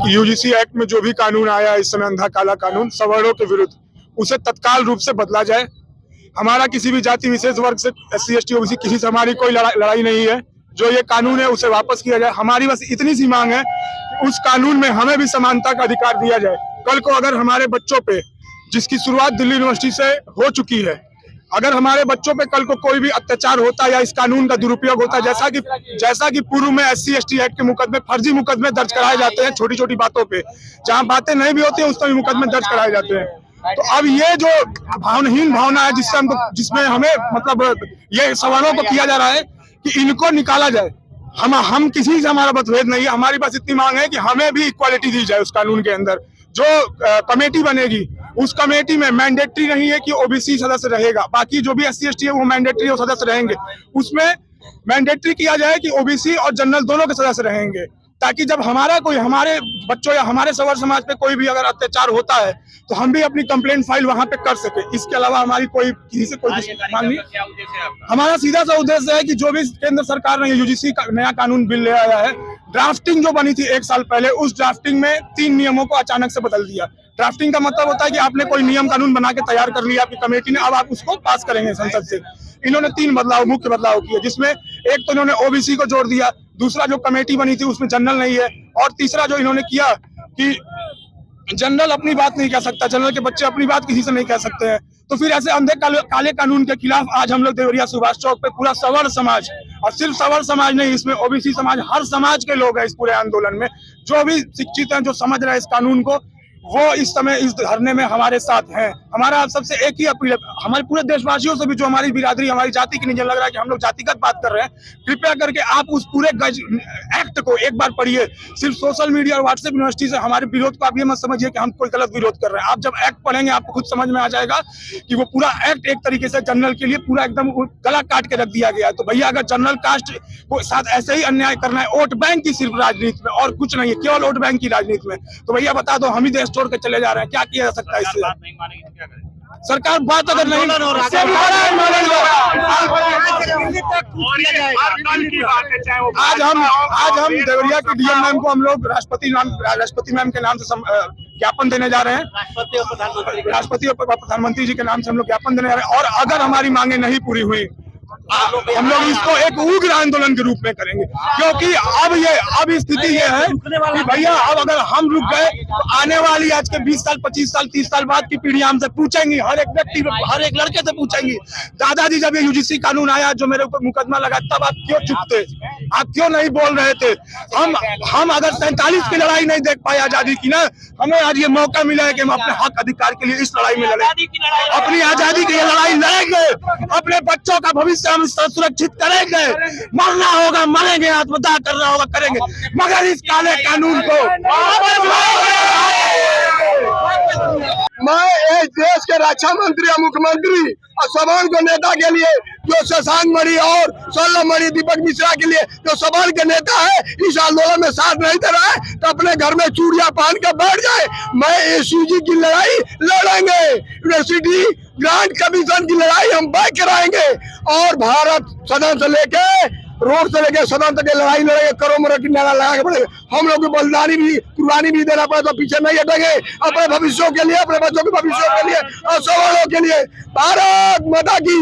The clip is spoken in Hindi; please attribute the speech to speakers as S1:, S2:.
S1: कि यूजीसी एक्ट में जो भी कानून आया इस समय अंधा काला कानून सवर्णों के विरुद्ध, उसे तत्काल रूप से बदला जाए। हमारा किसी भी जाति विशेष वर्ग से SC ST OBC किसी से हमारी कोई लड़ाई नहीं है। जो ये कानून है उसे वापस किया जाए। हमारी बस इतनी सी मांग है कि उस कानून में हमें भी समानता का अधिकार दिया जाए। कल को अगर हमारे बच्चों पे, जिसकी शुरुआत दिल्ली यूनिवर्सिटी से हो चुकी है, अगर हमारे बच्चों पे कल को कोई भी अत्याचार होता है या इस कानून का दुरुपयोग होता है, जैसा कि पूर्व में SC ST एक्ट के मुकदमे, फर्जी मुकदमे दर्ज कराए जाते हैं छोटी छोटी बातों पे, जहां बातें नहीं भी होती है उस पर भी मुकदमे दर्ज कराए जाते हैं। तो अब ये जो भावनाहीन भावना है जिसमें हमें मतलब ये सवालों को किया जा रहा है कि इनको निकाला जाए। हम किसी से हमारा मतभेद नहीं है। हमारी बस इतनी मांग है कि हमें भी इक्वालिटी दी जाए। उस कानून के अंदर जो कमेटी बनेगी, उस कमेटी में मैंडेटरी नहीं है कि OBC सदस्य रहेगा, बाकी जो भी SC ST है वो मैंडेटरी और सदस्य रहेंगे। उसमें मैंडेटरी किया जाए कि OBC और जनरल दोनों के सदस्य रहेंगे, ताकि जब हमारे बच्चों या हमारे सवर समाज पे कोई भी अगर अत्याचार होता है तो हम भी अपनी कंप्लेंट फाइल वहां पे कर सके। इसके अलावा हमारी किसी से कोई मांग नहीं। हमारा सीधा सा उद्देश्य है कि जो भी केंद्र सरकार ने यूजीसी का नया कानून बिल ले आया है, ड्राफ्टिंग जो बनी थी 1 साल पहले, उस ड्राफ्टिंग में 3 नियमों को अचानक से बदल दिया। ड्राफ्टिंग का मतलब होता है कि आपने कोई नियम कानून बना के तैयार कर लिया आपकी कमेटी ने, अब आप उसको पास करेंगे संसद से। इन्होंने 3 मुख्य बदलाव किए, जिसमें एक तो इन्होंने OBC को जोड़ दिया, दूसरा जो कमेटी बनी थी उसमें जनरल नहीं है, और तीसरा जो इन्होंने किया कि जनरल अपनी बात नहीं कह सकता, जनरल के बच्चे अपनी बात किसी से नहीं कह सकते हैं। तो फिर ऐसे अंधे काले कानून के खिलाफ आज हम लोग देवरिया सुभाष चौक पे पूरा सवर्ण समाज, और सिर्फ सवर्ण समाज नहीं, इसमें OBC समाज, हर समाज के लोग हैं इस पूरे आंदोलन में। जो भी शिक्षित हैं, जो समझ रहे हैं इस कानून को, वो इस समय इस धरने में हमारे साथ हैं। हमारा सबसे एक ही अपील है हमारे पूरे देशवासियों से भी, जो हमारी बिरादरी, हमारी जाति की नहीं, लग रहा है कि हम लोग जातिगत बात कर रहे हैं, कृपया करके आप उस पूरे एक्ट को एक बार पढ़िए। सिर्फ सोशल मीडिया और व्हाट्सएप यूनिवर्सिटी से हमारे विरोध को आप ये मत समझिए कि हम कोई गलत विरोध कर रहे हैं। आप जब एक्ट पढ़ेंगे आपको खुद समझ में आ जाएगा कि वो पूरा एक्ट एक तरीके से जनरल के लिए पूरा एकदम गला काट के रख दिया गया है। तो भैया, अगर जनरल कास्ट को साथ ऐसे ही अन्याय करना है वोट बैंक की सिर्फ राजनीति में, और कुछ नहीं है, केवल वोट बैंक की राजनीति में, तो भैया बता दो, हम ही देश छोड़ के चले जा रहे हैं। क्या किया जा सकता है इससे? सरकार बात अगर नहीं आज हम देवरिया के DM मैम को हम लोग राष्ट्रपति मैम के नाम से ज्ञापन देने जा रहे हैं। राष्ट्रपति और प्रधानमंत्री जी के नाम से हम लोग ज्ञापन देने जा रहे हैं। और अगर हमारी मांगे नहीं पूरी हुई, हम लोग इसको एक उग्र आंदोलन के रूप में करेंगे, क्योंकि अब स्थिति ये है कि भैया, अब अगर हम रुक गए तो आने वाली आज के 20 साल 25 साल 30 साल बाद की पीढ़ी हमसे पूछेंगी, हर एक व्यक्ति, हर एक लड़के से पूछेंगी, दादाजी जब ये UGC कानून आया, जो मेरे ऊपर मुकदमा लगा, तब आप क्यों चुप थे? आप क्यों नहीं बोल रहे थे? हम अगर 47 की लड़ाई नहीं देख पाए आजादी की ना, हमें आज ये मौका मिला है कि हम अपने हक अधिकार के लिए इस लड़ाई में लड़े, अपनी आजादी की लड़ाई लड़ेंगे, अपने बच्चों का भविष्य हम सुरक्षित करेंगे। मरना होगा मरेंगे, आत्मदाह करना होगा करेंगे, मगर इस काले कानून को
S2: मैं इस देश के रक्षा मंत्री और मुख्यमंत्री और सवाल के नेता के लिए, जो शशांक मणि और सोलह मणि दीपक मिश्रा के लिए जो सवाल के नेता है, इस आंदोलन में साथ नहीं दे रहा है तो अपने घर में चूड़ियां पहन कर बैठ जाए। मैं SUG की लड़ाई लड़ेंगे, यूनिवर्सिटी ग्रांट कमीशन की लड़ाई हम बैक कराएंगे, और भारत सदन से लेके रोड से लेके सदन तक लड़ाई लड़ेंगे, करोड़ की नारा लगा के पड़ेगा। हम लोग को बलिदानी भी, कुर्बानी भी देना पड़े तो पीछे नहीं हटेंगे, अपने भविष्यों के लिए, अपने बच्चों के भविष्यों के लिए और सवालों के लिए। भारत माता की